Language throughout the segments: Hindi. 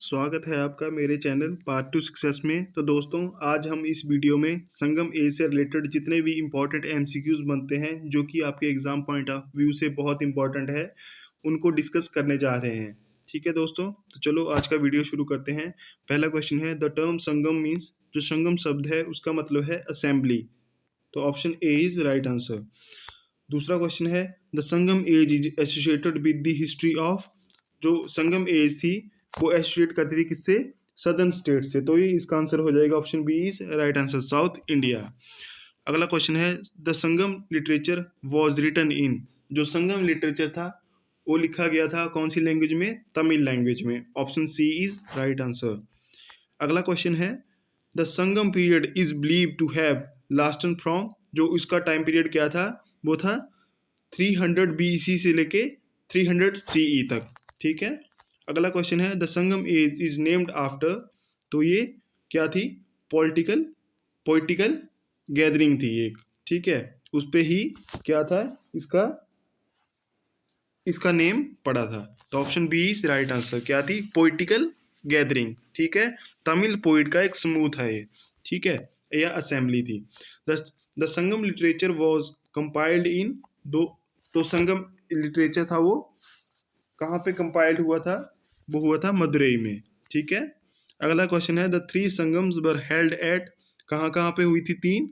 स्वागत है आपका मेरे चैनल पार्ट टू सक्सेस में। तो दोस्तों, आज हम इस वीडियो में संगम ए से रिलेटेड जितने भी इम्पोर्टेंट एमसीक्यूज बनते हैं जो कि आपके एग्जाम पॉइंट ऑफ व्यू से बहुत इंपॉर्टेंट है, उनको डिस्कस करने जा रहे हैं। ठीक है दोस्तों, तो चलो आज का वीडियो शुरू करते हैं। पहला क्वेश्चन है, द टर्म संगम मीन्स, जो संगम शब्द है उसका मतलब है असेंबली। तो option A is right answer. दूसरा क्वेश्चन है, the Sangam age is associated with the history of, जो संगम एज थी वो एसोसिएट करती थी किससे? सदर्न स्टेट से। तो ये इसका आंसर हो जाएगा option B is right answer, South India. अगला क्वेश्चन है, the Sangam literature was written in, जो संगम लिटरेचर था वो लिखा गया था कौन सी लैंग्वेज में? तमिल लैंग्वेज में। Option C is right answer. अगला क्वेश्चन है, the Sangam period is believe to have lasted from, जो इसका टाइम पीरियड क्या था? वो था 300 BC से लेके 300 CE तक। ठीक है। अगला क्वेश्चन है, the Sangam age is named after, तो ये क्या थी? पॉलिटिकल पोइटिकल गैदरिंग थी एक। ठीक है, उस पे ही क्या था इसका इसका नेम पड़ा था। तो option B is right answer. क्या थी? Poetical gathering. ठीक है, तमिल पोइट का एक समूह था ये। ठीक है, या असेंबली थी। The Sangam literature was compiled in, दो, तो संगम लिटरेचर था वो कहाँ पे कंपाइल्ड हुआ था? वो हुआ था मदुरई में। ठीक है। अगला क्वेश्चन है, the three Sangams were held at, कहाँ कहाँ पे हुई थी तीन?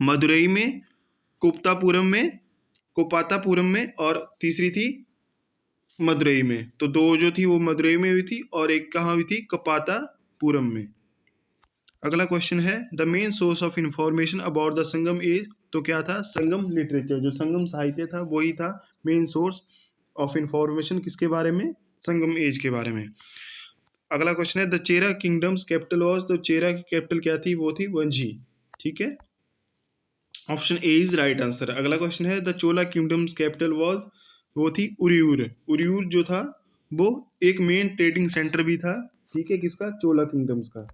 मदुरई में, कोप्तापुरम में, कोपातापुरम में, और तीसरी थी मदुरई में। तो दो जो थी वो मदुरई में हुई थी और एक कहाँ हुई थी? कपातापुरम में। अगला क्वेश्चन है, the main source of information about the Sangam age, तो क्या था? संगम लिटरेचर, जो संगम साहित्य था वही था मेन सोर्स ऑफ इंफॉर्मेशन किसके बारे में? संगम एज के बारे में। अगला क्वेश्चन है, the Chera kingdoms capital was, तो चेरा की कैपिटल क्या थी? वो थी वंजी। ठीक है, option A is right answer. अगला क्वेश्चन है, the Chola kingdoms capital was, वो थी उरियूर। उरियूर जो था वो एक मेन ट्रेडिंग सेंटर भी था। ठीक है, किसका? चोला किंगडम्स का।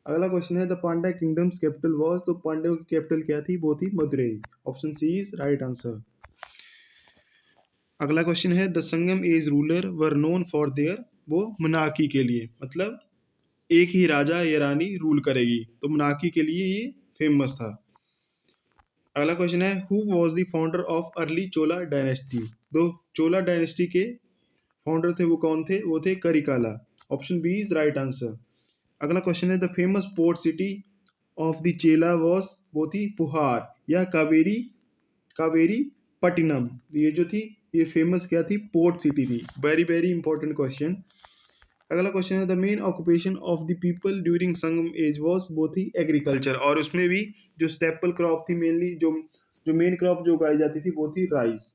अगला क्वेश्चन है, the Pandya kingdom's capital was, तो पांड्यों की कैपिटल क्या थी? वो थी Madurai. Option C is right answer. अगला क्वेश्चन है, the Sangam age ruler were known for their, वो मनाकी के लिए, मतलब एक ही राजा या रानी रूल करेगी, तो मनाकी के लिए ये फेमस था। अगला क्वेश्चन है, who was the founder of early Chola dynasty, दो चोला डायनेस्टी के फाउंडर थे वो कौन थे? वो थे Karikala. Option B is right answer. अगला क्वेश्चन है, the famous port city of the Chola was, वो थी पुहार या कावेरी कावेरी पट्टिनम। ये जो थी ये फेमस क्या थी? पोर्ट सिटी थी। Very very important question. अगला क्वेश्चन है, the main occupation of the people during Sangam age was, वो थी एग्रीकल्चर, और उसमें भी जो स्टेपल क्रॉप थी मेनली, जो मेन क्रॉप जो उगाई जाती थी वो थी राइस।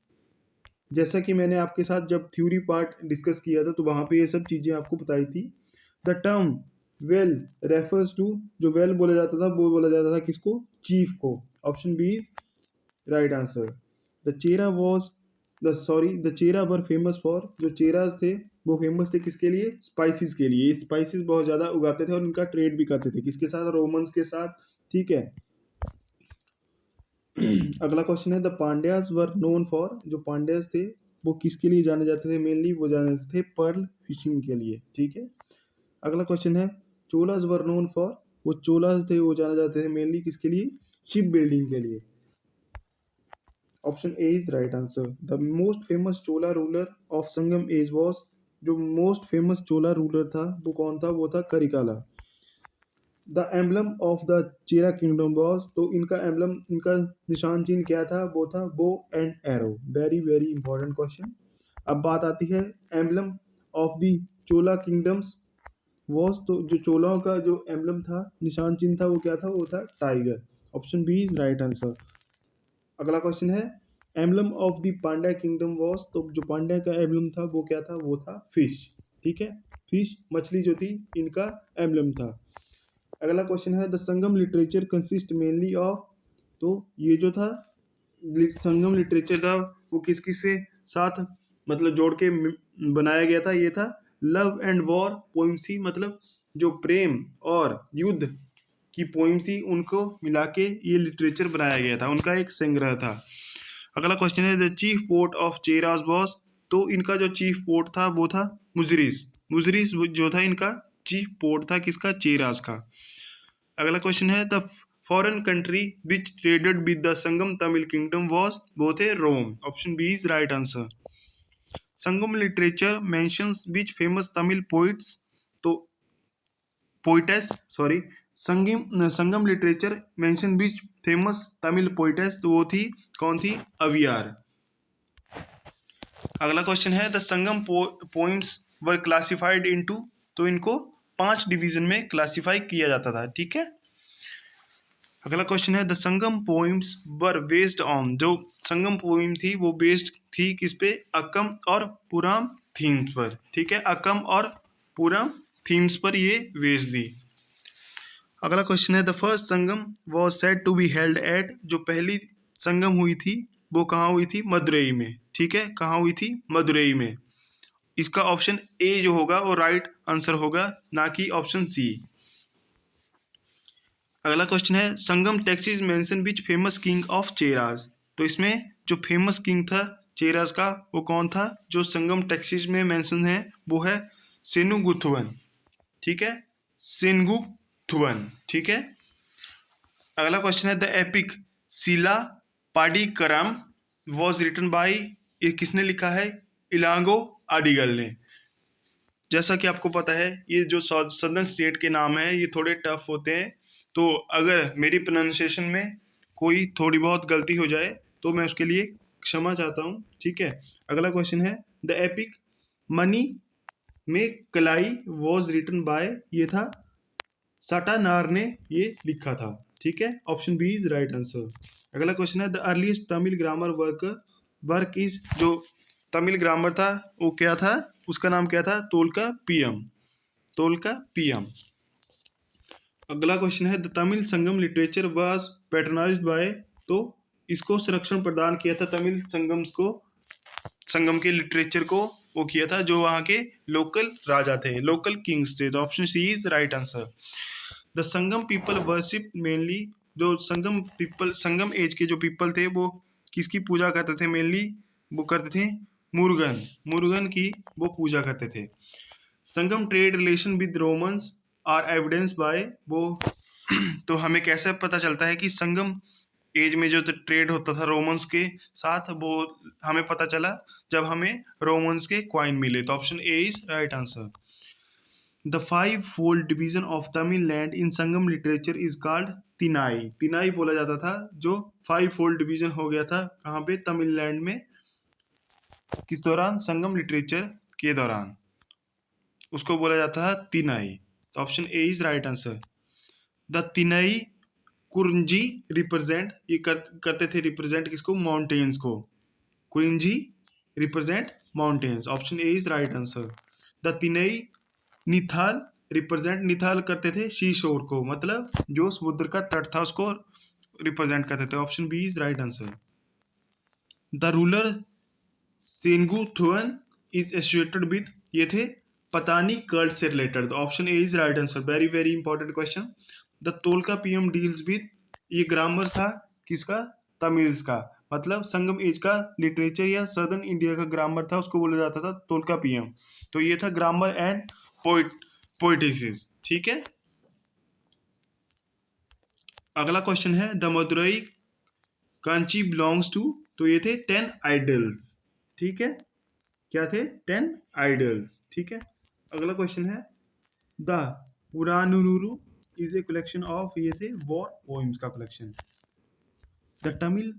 जैसा कि मैंने आपके साथ जब थ्योरी पार्ट डिस्कस किया था तो वहां पे ये सब चीजें आपको बताई थी। The term vel refers to, जो वेल बोला जाता था वो बोला जाता था किसको? चीफ को। Option B is right answer. The Chera was the Chera were famous for, जो चेराज थे वो फेमस थे किसके लिए? स्पाइसेस के लिए। स्पाइसेस बहुत ज़्यादा उगाते थे और इनका ट्रेड भी करते थे किसके साथ? रोमन्स के साथ। ठीक है। अगला क्वेश्चन है, the Pandyas were known for, जो पांड्याज थे वो किसके लिए जाने जाते थे? मेनली वो जाने जाते थे पर्ल फिशिंग के लिए। ठीक है। अगला क्वेश्चन है, चोलाज वर नोन फॉर, वो चोलाज थे वो जाने जाते थे मेनली किसके लिए? शिप बिल्डिंग के लिए। Option A is right answer. The most famous Chola ruler of Sangam age was, जो मोस्ट फेमस चोला रूलर था वो कौन था? वो था Karikala. The emblem of the Chera kingdom was, तो इनका एम्बलम, इनका निशान चिन्ह क्या था? वो था bow and arrow. Very very important question. अब बात आती है emblem of the Chola kingdoms was, तो जो चोलाओं का जो एम्बलम था, निशान चिन्ह था, वो क्या था? वो था tiger. Option B is right answer. अगला क्वेश्चन है, emblem of the Pandya kingdom was, तो जो पांड्या का एम्बलम था वो क्या था? वो था फिश। ठीक है, फिश मछली जो थी इनका एम्बलम था। अगला क्वेश्चन है, the Sangam literature consist mainly of, तो ये जो था संगम लिटरेचर था वो किस किस से साथ मतलब जोड़ के बनाया गया था? ये था लव एंड वॉर पोइम्सी, मतलब जो प्रेम और युद्ध की पोइम्स थी उनको मिला के ये लिटरेचर बनाया गया था, उनका एक संग्रह था। अगला क्वेश्चन है, the chief port of Cheras was, तो इनका जो चीफ पोर्ट था वो था मुजरिस। मुजरिस जो था इनका चीफ पोर्ट था किसका, चेरास का। अगला क्वेश्चन है the foreign country which traded with the Sangam Tamil kingdom was, वो थे Rome. Option B is right answer. Sangam literature mentions which famous Tamil poets, तो poetess sorry, Sangam literature mention which famous Tamil poetess, तो वो थी कौन थी, अवियार। अगला क्वेश्चन है the Sangam poems were classified into, तो इनको 5 डिवीजन में क्लासिफाई किया जाता था, ठीक है। अगला क्वेश्चन है the Sangam poems were based on, जो संगम पोइम थी वो बेस्ड थी किस पे, अकम और पुराम थीम्स पर, ठीक है, अकम और पुराम थीम्स पर ये बेस्ड थी। अगला क्वेश्चन है the first Sangam was said to be held at, जो पहली संगम हुई थी वो कहाँ हुई थी, मदुरई में, ठीक है, कहाँ हुई थी, मदुरई में। इसका ऑप्शन ए जो होगा वो राइट आंसर होगा, ना कि ऑप्शन सी। अगला क्वेश्चन है Sangam text is mention which famous king of Cheras, तो इसमें जो फेमस किंग था चेराज का वो कौन था, जो संगम टेक्स्ट में मेंशन है वो है सेनुगुथुवन, ठीक है, सेनगुथुवन, ठीक है। अगला क्वेश्चन है द एपिक सिला पाडिकराम वॉज रिटन बाई, ये किसने लिखा है, इलांगो आडिगल ने। जैसा कि आपको पता है ये जो सदर्न स्टेट के नाम है ये थोड़े टफ होते हैं, तो अगर मेरी प्रोनाउंसिएशन में कोई थोड़ी बहुत गलती हो जाए तो मैं उसके लिए क्षमा चाहता हूँ, ठीक है। अगला क्वेश्चन है द एपिक मनी में कलाई वॉज रिटन बाय, ये था साटानार ने ये लिखा था, ठीक है, option B is right answer. अगला क्वेश्चन है the earliest Tamil grammar work is, जो तमिल ग्रामर था वो क्या था, उसका नाम क्या था, तोलका पीएम, तोलका पीएम। अगला क्वेश्चन है the Tamil Sangam literature was patronised by, तो इसको संरक्षण प्रदान किया था तमिल संगम के लिटरेचर को वो किया था जो वहाँ के लोकल राजा थे, लोकल किंग्स थे, तो option C is right answer. The Sangam people worship mainly, जो संगम एज के जो पीपल थे वो किसकी पूजा करते थे मेनली, वो करते थे मुरुगन की वो पूजा करते थे। Sangam trade relation with Romans are evidence by, वो तो हमें कैसे पता चलता है कि संगम एज में जो ट्रेड होता था रोमन्स के साथ, वो हमें पता चला जब हमें रोमन्स के क्वाइन मिले, तो option A is right answer. The 5-fold division of Tamil land in Sangam literature is called tinai, tinai बोला जाता था जो 5-fold डिवीजन हो गया था कहाँ पे, तमिल लैंड में, किस दौरान, संगम लिटरेचर के दौरान, उसको बोला जाता है तिनाई, तो option A is right answer. The tinai Kurinji represent, ये करते थे रिप्रेजेंट किसको, माउंटेन्स को, Kurinji represent mountains, option A is right answer. The tinai Neithal represent, Neithal करते थे सी शोर को, मतलब जो समुद्र का तट था उसको रिप्रेजेंट करते थे, option B is right answer. The ruler Senguttuvan is associated with, ये थे पतानी कल्ट से related, option A is right answer. Very very important question. The Tolkappiyam deals with, ये ग्रामर था किसका, तमिल्स का, मतलब संगम एज का लिटरेचर या सदर्न इंडिया का ग्रामर था उसको बोला जाता था तोलका पीएम, तो ये था ग्रामर एंड पोइटिसिस, ठीक है। अगला क्वेश्चन है the Madurai Kanchi belongs to, तो ये थे 10 आइडल्स, ठीक है, क्या थे 10 आइडल्स, ठीक है। अगला क्वेश्चन है the Purananuru is a collection of, ये थे वॉर पोइम्स का कलेक्शन। The Tamil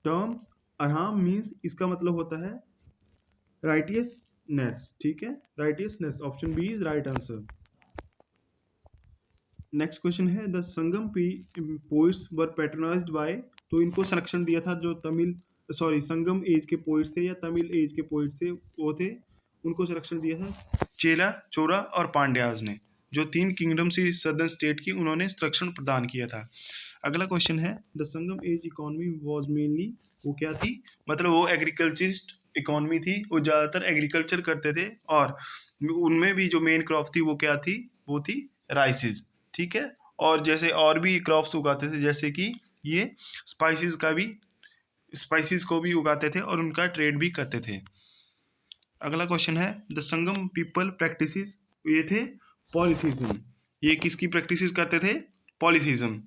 term aram means, इसका मतलब होता है राइटियसनेस, ठीक है, righteousness, option B is right answer. Next question है the Sangam poets were patronised by, तो इनको संरक्षण दिया था जो संगम एज के पोइट्स थे या तमिल एज के पोइट्स थे वो थे, उनको संरक्षण दिया था चेला, चोरा और पांड्याज ने, जो 3 किंगडम्स थी सदर्न स्टेट की, उन्होंने संरक्षण प्रदान किया था। अगला क्वेश्चन है the Sangam age economy was mainly, वो क्या थी, मतलब वो एग्रीकल्चरिस्ट इकोनॉमी थी, वो ज़्यादातर एग्रीकल्चर करते थे और उनमें भी जो मेन क्रॉप थी वो क्या थी, वो थी राइसिस, ठीक है, और जैसे और भी क्रॉप्स उगाते थे जैसे कि ये स्पाइसेस को भी उगाते थे और उनका ट्रेड भी करते थे। अगला क्वेश्चन है द संगम पीपल प्रैक्टिसेस, ये थे पॉलीथिज्म। ये किसकी प्रैक्टिसेस करते थे? पॉलीथिज्म।